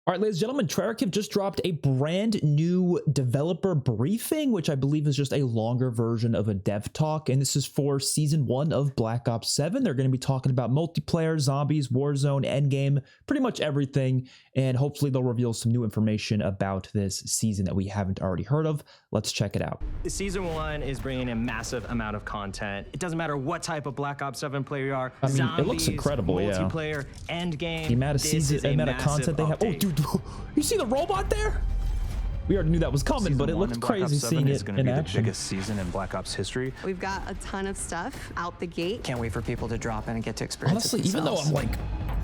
All right, ladies and gentlemen, Treyarch just dropped a brand new developer briefing, which I believe is just a longer version of a dev talk. And this is for Season 1 of Black Ops 7. They're going to be talking about multiplayer, zombies, Warzone, Endgame, pretty much everything. And hopefully they'll reveal some new information about this season that we haven't already heard of. Let's check it out. Season 1 is bringing a massive amount of content. It doesn't matter what type of Black Ops 7 player you are. I mean, zombies, it looks incredible, multiplayer, Endgame. The amount of season, the amount of content they have. Oh, dude, you see the robot there? We already knew that was coming, but it looked crazy seeing it in action. The biggest season in Black Ops history. We've got a ton of stuff out the gate. Can't wait for people to drop in and get to experience Honestly, even though I'm like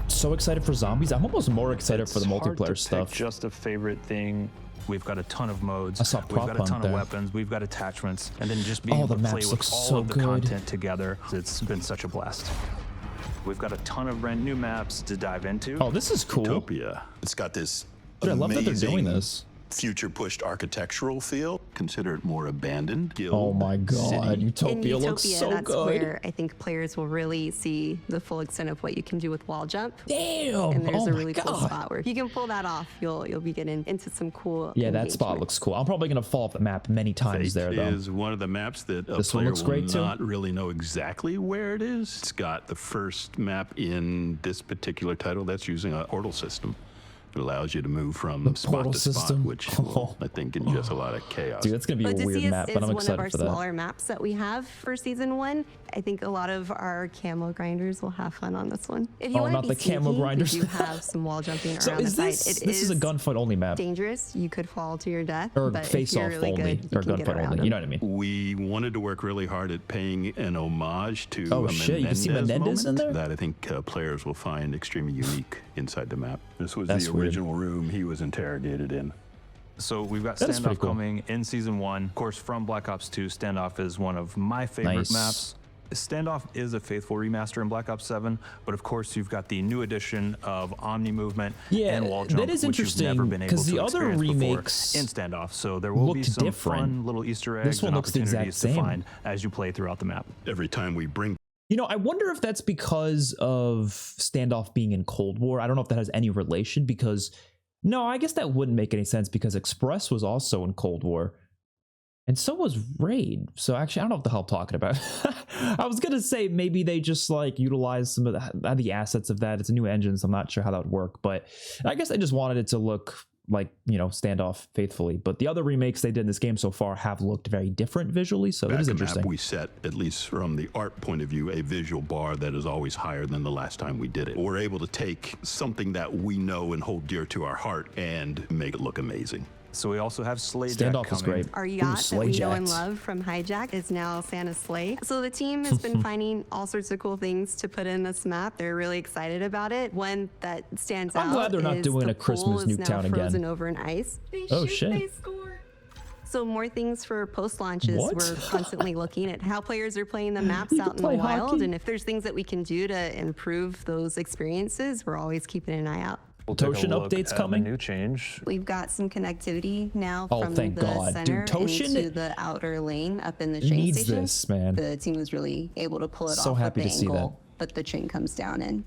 so excited for zombies, I'm almost more excited for the multiplayer stuff. Just a favorite thing. We've got a ton of modes. I saw We've got a ton there. of weapons. We've got attachments, and then just being able to play with all of the content together. It's been such a blast. We've got a ton of brand new maps to dive into. Oh, this is cool. Utopia. It's got this Dude, I love that they're doing this. Future-pushed architectural feel. Consider it more abandoned. Guild Oh my god, city. Utopia looks so that's good. Where I think players will really see the full extent of what you can do with wall jump. Damn! And there's oh a really my cool god. spot where if you can pull that off, you'll be getting into some cool. Yeah, that spot looks cool. I'm probably gonna fall off the map many times there though. Is one of the maps that a This one player looks will great too. not really know exactly where it is. It's got the first map in this particular title that's using a portal system. It allows you to move from spot to spot, which will, I think, inject a lot of chaos. Dude, that's gonna be a weird map, but I'm excited for that. One of our smaller maps that we have for Season 1. I think a lot of our camo grinders will have fun on this one. If you want not to be the camo sneaky, grinders. you have some wall jumping So around is the this side. this is a gunfight only map Dangerous. You could fall to your death. or but face if you're off really only good, you or can get gunfight around only? them. You know what I mean? We wanted to work really hard at paying an homage to Oh a shit! You can see Menendez in there. that I think players will find extremely unique inside the map. This was That's the weird. original room he was interrogated in. So we've got That is pretty Standoff cool. coming in Season 1. Of course, from Black Ops 2, Standoff is one of my favorite Nice. maps. Standoff is a faithful remaster in Black Ops 7, but of course you've got the new addition of Omni movement and wall jump, that is which you've never interesting been able because to the other experience before remakes in Standoff. So there will be looked some different. fun little Easter eggs This one and looks the exact opportunities to same. find as you play throughout the map. Every time we bring You know, I wonder if that's because of Standoff being in Cold War. I don't know if that has any relation because, no, I guess that wouldn't make any sense because Express was also in Cold War. And so was Raid. So actually, I don't know what the hell I'm talking about. I was going to say maybe they just like utilize some of the assets of that. It's a new engine, so I'm not sure how that would work. But I guess they just wanted it to look like, you know, Standoff faithfully. But the other remakes they did in this game so far have looked very different visually. So it is interesting. we set, at least from the art point of view, a visual bar that is always higher than the last time we did it. We're able to take something that we know and hold dear to our heart and make it look amazing. So we also have Slay Standoff Jack is coming. great. Our yacht that we know and Slayjacked. love from Hijack is now Santa's sleigh. So the team has been finding all sorts of cool things to put in this map. They're really excited about it. One that stands out I'm glad they're not is doing the a Christmas pool is Nuketown now again. frozen over in ice. They Oh, shoot, shit. they score. So more things for post launches. What? We're constantly looking at how players are playing the maps You out can in the play wild, hockey. and if there's things that we can do to improve those experiences, we're always keeping an eye out. We'll take a Toshin look updates at coming? The new change. We've got some connectivity now Oh, from thank the God. center Dude, Toshin into the outer lane up in the train needs station. this, man. The team was really able to pull it So off happy with to the see angle that the train comes down in.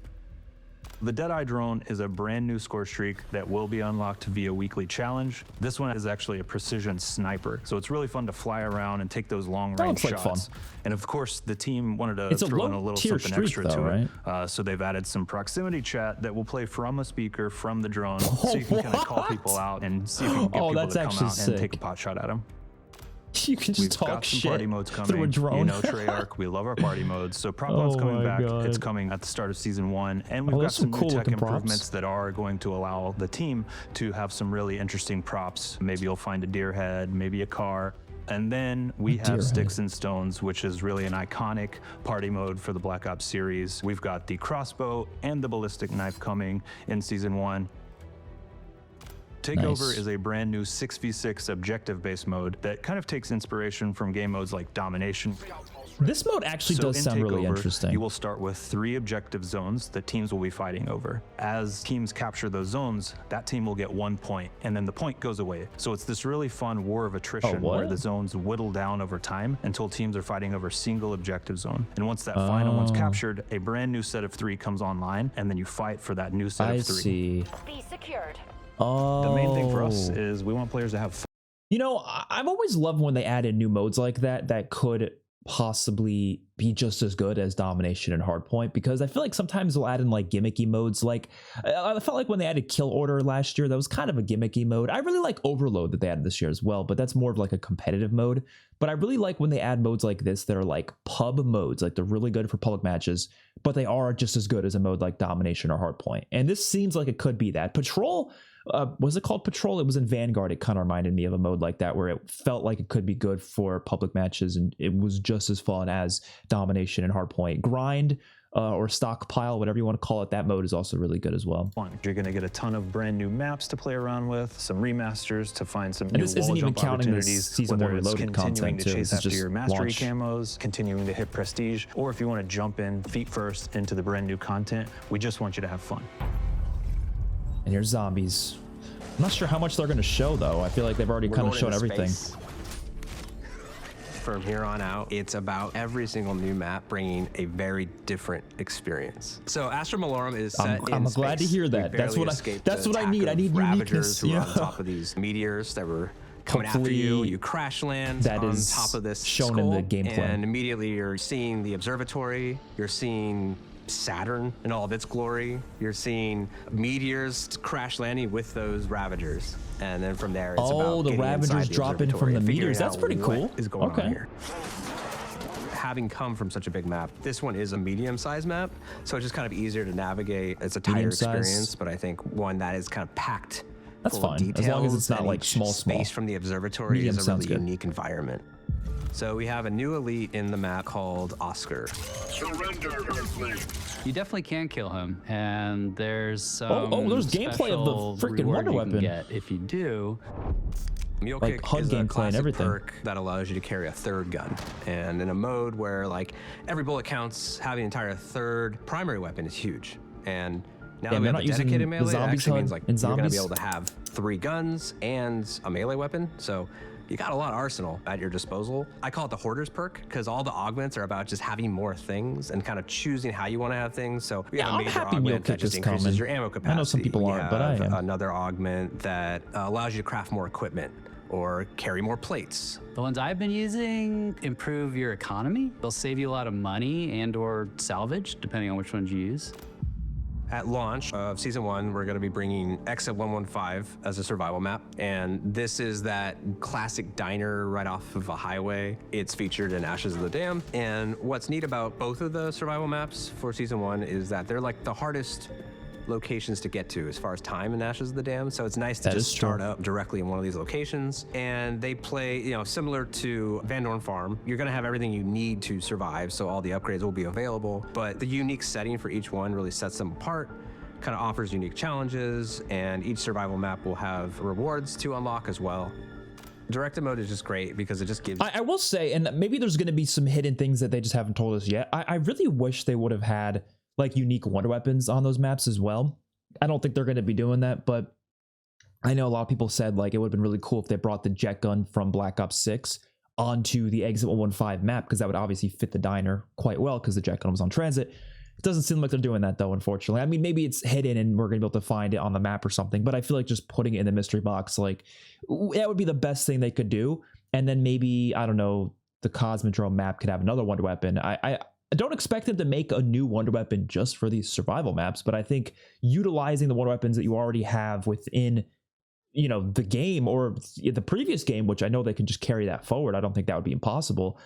The Deadeye drone is a brand new score streak that will be unlocked via weekly challenge. This one is actually a precision sniper, so it's really fun to fly around and take those long range looks like shots. And of course, the team wanted to It's a throw in a little low-tier something streak, extra though, to it. So they've added some proximity chat that will play from a speaker from the drone, Oh, so you can kind of call what? people out and see if you can get Oh, people that's to come actually out and take sick. a pot shot at them. You can just We've talk got some shit party modes coming. through a drone. You know, Treyarch, we love our party modes. So prop mode's Oh coming my back. God. It's coming at the start of Season 1. And we've Oh, got there's some some cool new tech looking props. improvements that are going to allow the team to have some really interesting props. Maybe you'll find a deer head, maybe a car. And then we deer have Sticks head. and Stones, which is really an iconic party mode for the Black Ops series. We've got the crossbow and the ballistic knife coming in Season 1. Takeover Nice. is a brand new 6v6 objective-based mode that kind of takes inspiration from game modes like Domination. This mode actually So does in sound really Takeover, interesting. You will start with 3 objective zones that teams will be fighting over. As teams capture those zones, that team will get 1 point, and then the point goes away. So it's this really fun war of attrition what? where the zones whittle down over time until teams are fighting over a single objective zone. And once that final one's captured, a brand new set of 3 comes online, and then you fight for that new set I of 3. see. Be secured. Oh, The main thing for us is we want players to have fun. You know, I've always loved when they added new modes like that could possibly be just as good as domination and hardpoint, because I feel like sometimes they'll add in like gimmicky modes. Like I felt like when they added kill order last year, that was kind of a gimmicky mode. I really like overload that they added this year as well, but that's more of like a competitive mode. But I really like when they add modes like this that are like pub modes, like they're really good for public matches, but they are just as good as a mode like domination or hardpoint. And this seems like it could be that. Patrol, was it called Patrol? It was in Vanguard. It kind of reminded me of a mode like that where it felt like it could be good for public matches, and it was just as fun as domination and hardpoint. Grind or stockpile, whatever you want to call it, that mode is also really good as well. You're going to get a ton of brand new maps to play around with, some remasters to find some and new this isn't wall even jump counting this opportunities, season whether one it's reloaded continuing content to too. chase This is after just your mastery launch. camos, continuing to hit prestige, or if you want to jump in feet first into the brand new content, we just want you to have fun. And here's zombies. I'm not sure how much they're going to show though. I feel like they've already kind of shown everything. From here on out, it's about every single new map bringing a very different experience. So Astra Malorum is set in I'm glad to space. hear We that. That's barely what escaped that's the what I attack need. I of need Ravagers uniqueness. who are on Yeah. top of these meteors that were coming after you. Hopefully You crash land that on is top of this shown skull, in the gameplay. and immediately you're seeing the observatory. You're seeing Saturn in all of its glory. You're seeing meteors crash landing with those Ravagers, and then from there it's about The getting Ravagers inside the dropping from observatory the and figuring meteors. That's out pretty what cool. is going Okay. on here. Having come from such a big map, this one is a medium-sized map, so it's just kind of easier to navigate. It's a tighter Medium-sized. experience, but I think one that is kind of packed That's full of fine, as long as details, it's not and like each small. space from the observatory Medium is a sounds really good. unique environment. So we have a new elite in the map called Oscar. Surrender, Earthling. You definitely can kill him, and there's some there's gameplay of the special freaking reward wonder you can weapon. get if you do. Mule Like Kick HUD is a gameplay and classic everything. perk that allows you to carry a third gun. And in a mode where like every bullet counts, having an entire third primary weapon is huge. And now that Yeah, we they're have not the using dedicated the melee, it zombies actually HUD means like in you're gonna be zombies? able to have 3 guns and a melee weapon. So you got a lot of arsenal at your disposal. I call it the Hoarder's perk because all the augments are about just having more things and kind of choosing how you want to have things. So we Yeah, have a I'm major happy Mule augment that Kick just is increases coming. your ammo capacity. I know some people You aren't, but I have am. another augment that allows you to craft more equipment or carry more plates. The ones I've been using improve your economy. They'll save you a lot of money and or salvage, depending on which ones you use. At launch of Season 1, we're going to be bringing Exit 115 as a survival map. And this is that classic diner right off of a highway. It's featured in Ashes of the Dam. And what's neat about both of the survival maps for Season 1 is that they're like the hardest locations to get to as far as time in Ashes of the Dam. So it's nice to That just is true. start up directly in one of these locations. And they play, similar to Van Dorn Farm. You're gonna have everything you need to survive, so all the upgrades will be available. But the unique setting for each one really sets them apart, kind of offers unique challenges, and each survival map will have rewards to unlock as well. Directed mode is just great because it just gives... I will say, and maybe there's going to be some hidden things that they just haven't told us yet. I really wish they would have had like unique wonder weapons on those maps as well. I don't think they're going to be doing that, but I know a lot of people said like it would have been really cool if they brought the jet gun from Black Ops 6 onto the Exit 115 map, because that would obviously fit the diner quite well because the jet gun was on transit. It doesn't seem like they're doing that though, unfortunately. I mean, maybe it's hidden and we're going to be able to find it on the map or something, but I feel like just putting it in the mystery box, like that would be the best thing they could do. And then maybe, I don't know, the Cosmodrome map could have another wonder weapon. I don't expect them to make a new wonder weapon just for these survival maps, but I think utilizing the wonder weapons that you already have within, the game or the previous game, which I know they can just carry that forward. I don't think that would be impossible.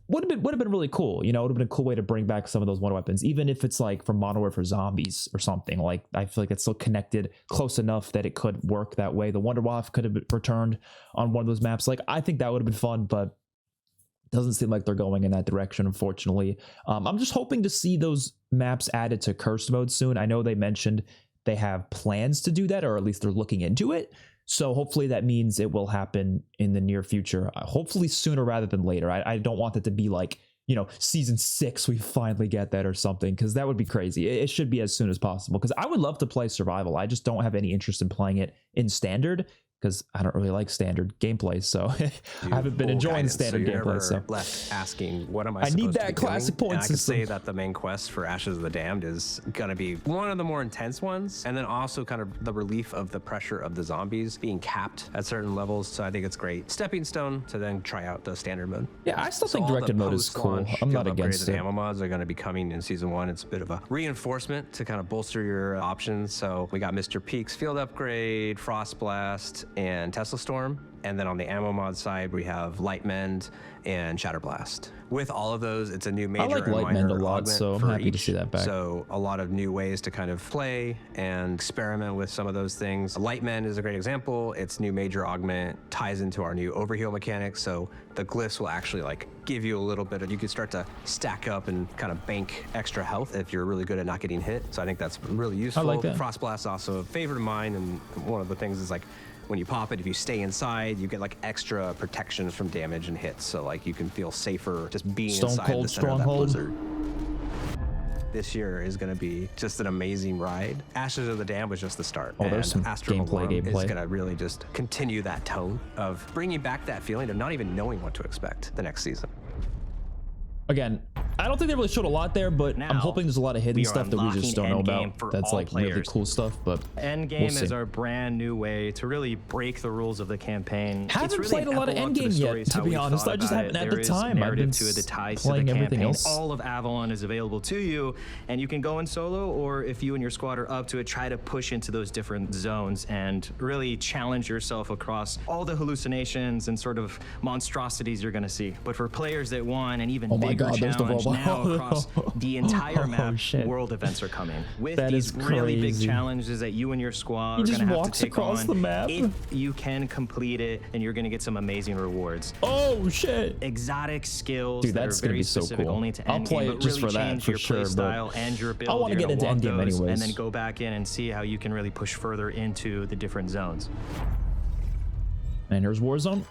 Would have been really cool. It would have been a cool way to bring back some of those wonder weapons, even if it's like from Modern Warfare Zombies or something. Like I feel like it's still connected close enough that it could work that way. The Wonder Waff could have been returned on one of those maps. Like I think that would have been fun, but doesn't seem like they're going in that direction, unfortunately. I'm just hoping to see those maps added to cursed mode soon. I know they mentioned they have plans to do that, or at least they're looking into it. So hopefully that means it will happen in the near future. Hopefully sooner rather than later. I don't want it to be like, Season 6 we finally get that or something, because that would be crazy. It should be as soon as possible, because I would love to play survival. I just don't have any interest in playing it in standard. because I don't really like standard gameplay, so I haven't been enjoying standard gameplay. So left asking, what am I? I need supposed to that be classic doing? point And I can system. say that the main quest for Ashes of the Damned is gonna be one of the more intense ones, and then also kind of the relief of the pressure of the zombies being capped at certain levels. So I think it's great stepping stone to then try out the standard mode. yeah, I still think all the directed mode is cool. post-launch I'm not kind of against upgrades and it. ammo mods are going to be coming in season 1. It's a bit of a reinforcement to kind of bolster your options. So we got Mr. Peak's field upgrade, Frost Blast, and Tesla Storm. And then on the ammo mod side, we have Light Mend and Shatter Blast. With all of those, it's a new major like and Light Mend minor a lot, augment so I'm for happy to each. see that back. So a lot of new ways to kind of play and experiment with some of those things. Light Mend is a great example. Its new major augment ties into our new overheal mechanics. So the glyphs will actually like give you a little bit of, you can start to stack up and kind of bank extra health if you're really good at not getting hit. So I think that's really useful. I like that. Frost Blast also a favorite of mine, and one of the things is like when you pop it, if you stay inside, you get like extra protections from damage and hits. So like you can feel safer just being Stone inside Cold the center of that Stronghold. blizzard. This year is going to be just an amazing ride. Ashes of the Dam was just the start. Oh, there's some Astra gameplay. Malorum is going to really just continue that tone of bringing back that feeling of not even knowing what to expect the next season. Again, I don't think they really showed a lot there, but I'm Now, hoping there's a lot of hidden we are stuff that we just don't know unlocking about. Endgame for That's all like really players. cool stuff, but Endgame we'll see. is our brand new way to really break the rules of the campaign. Haven't It's really played an a lot of epilogue to the Endgame yet, stories, to how be we honest. thought I just about haven't it. had There the is time. I've narrative been to it, the ties playing to the everything campaign. else. All of Avalon is available to you, and you can go in solo, or if you and your squad are up to it, try to push into those different zones and really challenge yourself across all the hallucinations and sort of monstrosities you're going to see. But for players that want an even Oh my bigger God, there's the challenge robot. now across the entire map, shit. world events are coming with That these is really big crazy. challenges that you and your squad He are just going to have to walks take across on. the map. If you can complete it, then you're going to get some amazing rewards. Oh shit! Exotic skills Dude, that that's are gonna very be so specific cool. only to I'll Endgame, play it but just really for that, change for your sure, play but style and your build. I wanna You're get gonna into want Endgame those anyways. and then go back in and see how you can really push further into the different zones. And here's Warzone.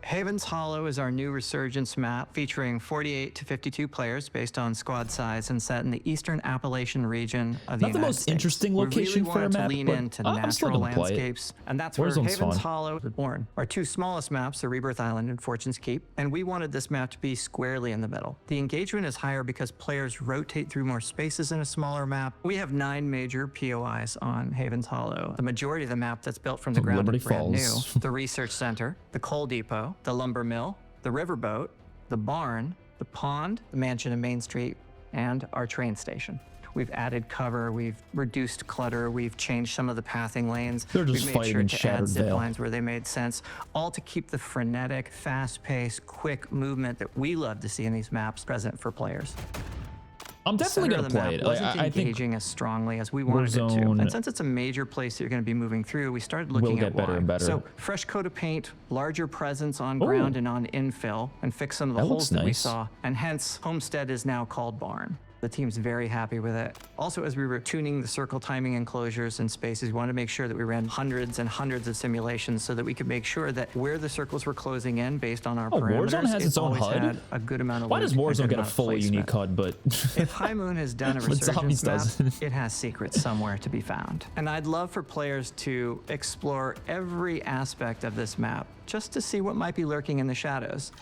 Haven's Hollow is our new Resurgence map featuring 48 to 52 players based on squad size and set in the eastern Appalachian region of the Not the United most States. interesting location we really for a wanted map, to lean but into I'm still natural gonna play it. landscapes, and that's Warzone's where Haven's fun. Hollow was born. Our two smallest maps are Rebirth Island and Fortune's Keep, and we wanted this map to be squarely in the middle. The engagement is higher because players rotate through more spaces in a smaller map. We have 9 major POIs on Haven's Hollow. The majority of the map that's built from the ground Liberty is brand Falls. new. The research center, the coal depot, the lumber mill, the riverboat, the barn, the pond, the mansion and Main Street, and our train station. We've added cover, we've reduced clutter, we've changed some of the pathing lanes. They're just we've made fighting sure in to add Shattered zip Vale. lines where they made sense, all to keep the frenetic, fast-paced, quick movement that we love to see in these maps present for players. I'm definitely Center gonna of the play map it. wasn't I think engaging as strongly as we wanted it to. Warzone And since it's a major place that you're going to be moving through, we started will looking get at better why. and better. So fresh coat of paint, larger presence on Ooh. ground and on infill, and fix some of the That holes looks that we nice. saw. And hence, Homestead is now called Barn. The team's very happy with it. Also, as we were tuning the circle timing enclosures and spaces, we wanted to make sure that we ran hundreds and hundreds of simulations so that we could make sure that where the circles were closing in based on our parameters, Warzone has its own always HUD? had a good amount of why does loot, Warzone good get a amount of fully placement. unique HUD, but If High Moon has done a But Zombies resurgence map, doesn't. it has secrets somewhere to be found. And I'd love for players to explore every aspect of this map just to see what might be lurking in the shadows.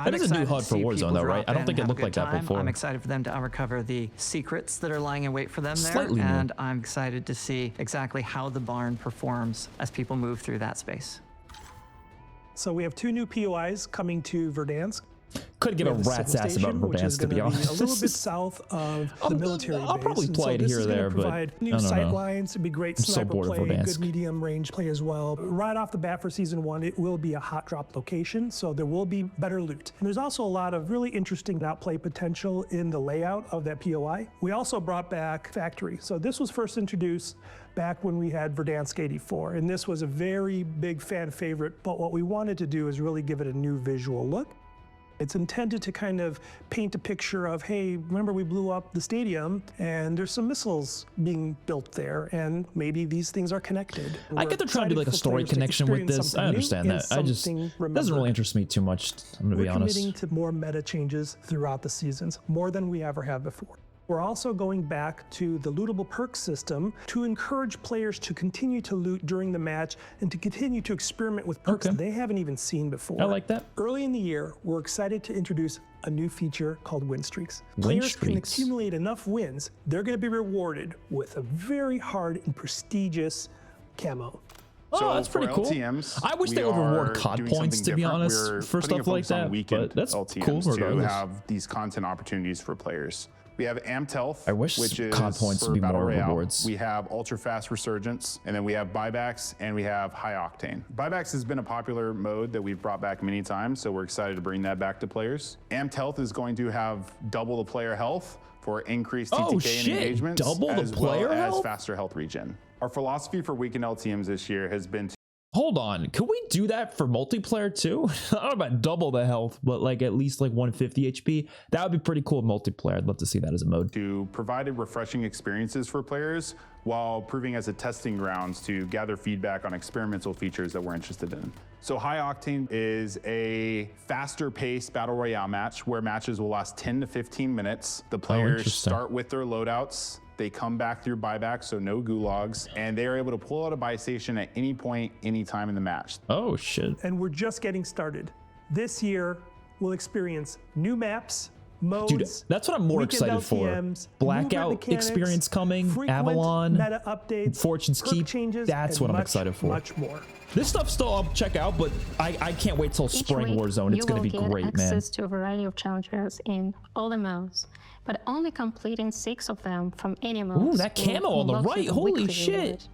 That is a new HUD for Warzone, though, right? I don't think it looked like that before. I'm excited for them to uncover the secrets that are lying in wait for them there. Slightly new. And I'm excited to see exactly how the barn performs as people move through that space. So we have 2 new POIs coming to Verdansk. couldn't give a We have the rat's civil ass about station, which is Verdansk, to be gonna honest. a little bit south of the military I'll base. probably And play so it this here is or gonna there, but provide new I don't sight know. lines. It'd be great I'm so sniper bored of play, Verdansk. good medium range play as well. Right off the bat for season 1, it will be a hot drop location, so there will be better loot. And there's also a lot of really interesting outplay potential in the layout of that POI. We also brought back Factory. So this was first introduced back when we had Verdansk 84, and this was a very big fan favorite, but what we wanted to do is really give it a new visual look. It's intended to kind of paint a picture of, hey, remember we blew up the stadium and there's some missiles being built there and maybe these things are connected. I get they're trying to do like a story connection with this. I understand that. I just doesn't really interest me too much. I'm gonna be honest. We're committing to more meta changes throughout the seasons, more than we ever have before. We're also going back to the lootable perks system to encourage players to continue to loot during the match and to continue to experiment with perks they haven't even seen before. I like that. Early in the year, we're excited to introduce a new feature called win streaks. Win Players can streaks. accumulate enough wins, they're going to be rewarded with a very hard and prestigious camo. Oh, that's pretty cool. LTMs, I wish we they would reward are COD doing points, something to be different. honest, We're for putting a stuff like focus on that. weekend But that's LTMs cool to regardless. have these content opportunities for players. We have Amped Health, I wish which is COD points for would be Battle more Royale. rewards. We have Ultra Fast Resurgence, and then we have buybacks, and we have High Octane. Buybacks has been a popular mode that we've brought back many times, so we're excited to bring that back to players. Amped Health is going to have double the player health for increased TTK and engagement, double the as player well as health? faster health regen. Our philosophy for weekend LTMs this year has been to Hold on, could we do that for multiplayer too? I don't know about double the health, but like at least like 150 HP. That would be pretty cool in multiplayer. I'd love to see that as a mode. provide refreshing experiences for players while proving as a testing grounds to gather feedback on experimental features that we're interested in. So High Octane is a faster paced battle royale match where matches will last 10 to 15 minutes. The players interesting. start with their loadouts. They come back through buyback, so no gulags, and they are able to pull out a buy station at any point, any time in the match. Oh shit. And we're just getting started. This year, we'll experience new maps, modes. Dude, that's what I'm more weekend excited for. LTMs, Blackout movement mechanics, experience coming, frequent Avalon, meta updates, Fortune's perk Keep. changes, That's and what I'm much, excited for. Much more. This stuff's still up, check out, but I can't wait till spring Warzone. It's going to be great, man. access to a variety of challenges in all the modes, but only completing 6 of them from any mode. Ooh, that camo on the right, holy shit.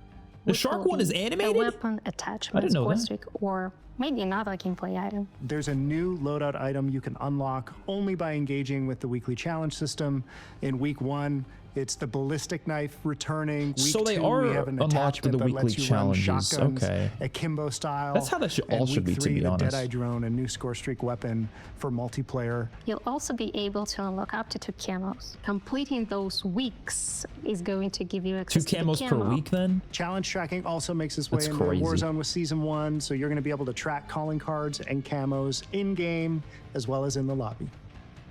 The shark one is animated? A weapon attachment, I didn't know score that. streak, or maybe another gameplay item. There's a new loadout item you can unlock only by engaging with the weekly challenge system. In week 1, it's the ballistic knife returning. Week So they 2, are we have an unlocked attachment through the that weekly lets you run challenges. shotguns, Okay. akimbo style. That's how that all And should be, week to 3, be the honest. Deadeye drone, a new score streak weapon for multiplayer. You'll also be able to unlock up to 2 camos. Completing those weeks is going to give you 2 access to the camos per camo. week then? Challenge tracking also makes its way That's into crazy. Warzone with Season 1, so you're going to be able to track calling cards and camos in-game as well as in the lobby.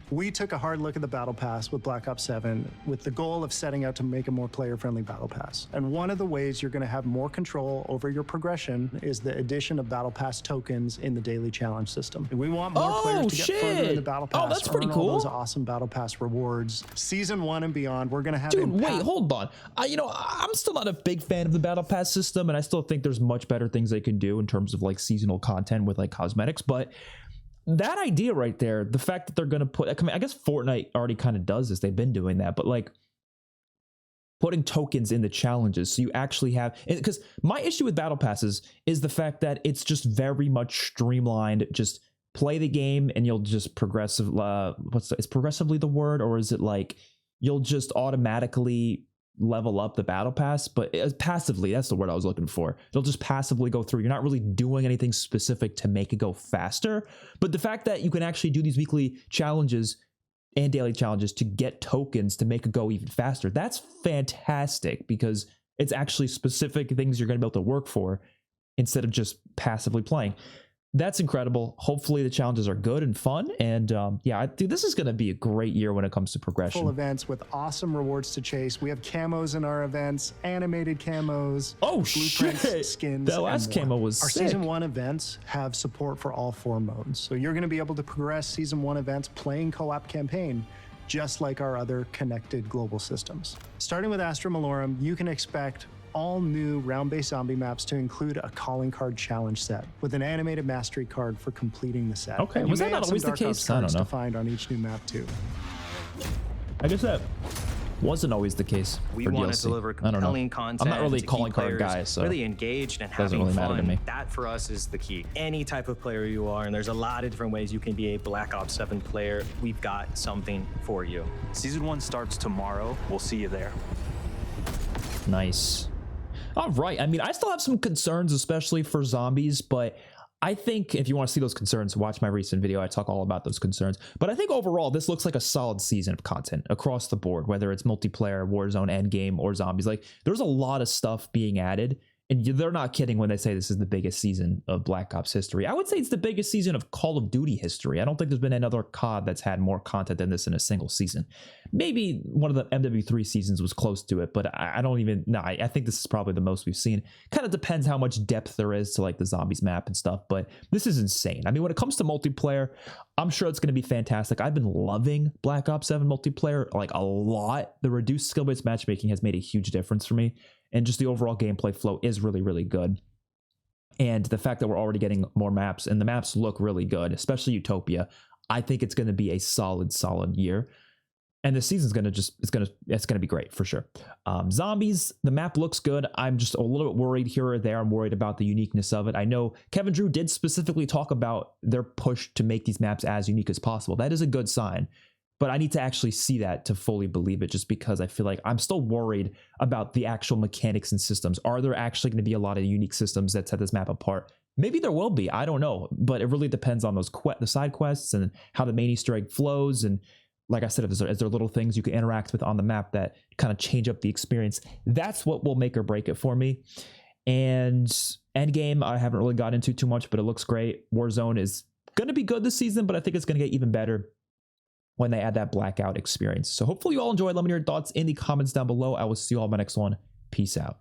We took a hard look at the Battle Pass with Black Ops 7 with the goal of setting out to make a more player-friendly Battle Pass. And one of the ways you're going to have more control over your progression is the addition of Battle Pass tokens in the daily challenge system. We want more players to get further in the Battle Pass. That's pretty earn cool. all those awesome Battle Pass rewards. Season 1 and beyond, we're going to have Dude, impact- wait, hold on. I'm still not a big fan of the Battle Pass system, and I still think there's much better things they can do in terms of like seasonal content with like cosmetics, but that idea right there, the fact that they're going to put, I guess Fortnite already kind of does this. They've been doing that, but like putting tokens in the challenges. So you actually have, because my issue with battle passes is the fact that it's just very much streamlined. Just play the game and you'll just is progressively the word, or is it like you'll just automatically level up the battle pass? But passively, that's the word I was looking for. It'll just passively go through. You're not really doing anything specific to make it go faster. But the fact that you can actually do these weekly challenges and daily challenges to get tokens to make it go even faster, that's fantastic, because it's actually specific things you're going to be able to work for instead of just passively playing. That's incredible. Hopefully the challenges are good and fun. And yeah, I think this is going to be a great year when it comes to progression. Full events with awesome rewards to chase. We have camos in our events, animated camos. Oh blueprints, shit! skins. That last and more. camo was Our sick. Season 1 events have support for all 4 modes. So you're going to be able to progress Season 1 events playing co-op campaign, just like our other connected global systems. Starting with Astra Malorum, you can expect all new round-based zombie maps to include a calling card challenge set with an animated mastery card for completing the set. Okay, And was you that may not have some always the Dark Ops case? I don't cards know. to find on each new map too. I guess that wasn't always the case. We for want DLC. to deliver I don't know. compelling content. I'm not really a to keep calling card players guy, so really engaged and doesn't having really matter fun. to me. That for us is the key. Any type of player you are, and there's a lot of different ways you can be a Black Ops 7 player. We've got something for you. Season 1 starts tomorrow. We'll see you there. Nice. All right. I mean, I still have some concerns, especially for zombies, but I think if you want to see those concerns, watch my recent video. I talk all about those concerns. But I think overall, this looks like a solid season of content across the board, whether it's multiplayer, Warzone, Endgame, or zombies. Like, there's a lot of stuff being added, And they're not kidding when they say this is the biggest season of Black Ops history. I would say it's the biggest season of Call of Duty history. I don't think there's been another COD that's had more content than this in a single season. Maybe one of the MW3 seasons was close to it, but I don't even, no, I think this is probably the most we've seen. Kind of depends how much depth there is to like the zombies map and stuff, but this is insane. I mean, when it comes to multiplayer, I'm sure it's going to be fantastic. I've been loving Black Ops 7 multiplayer like a lot. The reduced skill-based matchmaking has made a huge difference for me. And just the overall gameplay flow is really, really good. And the fact that we're already getting more maps and the maps look really good, especially Utopia, I think it's going to be a solid year. And the season's going to it's going to be great for sure. Zombies, the map looks good. I'm just a little bit worried here or there. I'm worried about the uniqueness of it. I know Kevin Drew did specifically talk about their push to make these maps as unique as possible. That is a good sign. But I need to actually see that to fully believe it, just because I feel like I'm still worried about the actual mechanics and systems. Are there actually going to be a lot of unique systems that set this map apart? Maybe there will be. I don't know. But it really depends on those the side quests and how the main Easter egg flows. And like I said, is there little things you can interact with on the map that kind of change up the experience? That's what will make or break it for me. And Endgame, I haven't really got into too much, but it looks great. Warzone is going to be good this season, but I think it's going to get even better when they add that blackout experience. So hopefully you all enjoyed. Let me know your thoughts in the comments down below. I will see you all in my next one. Peace out.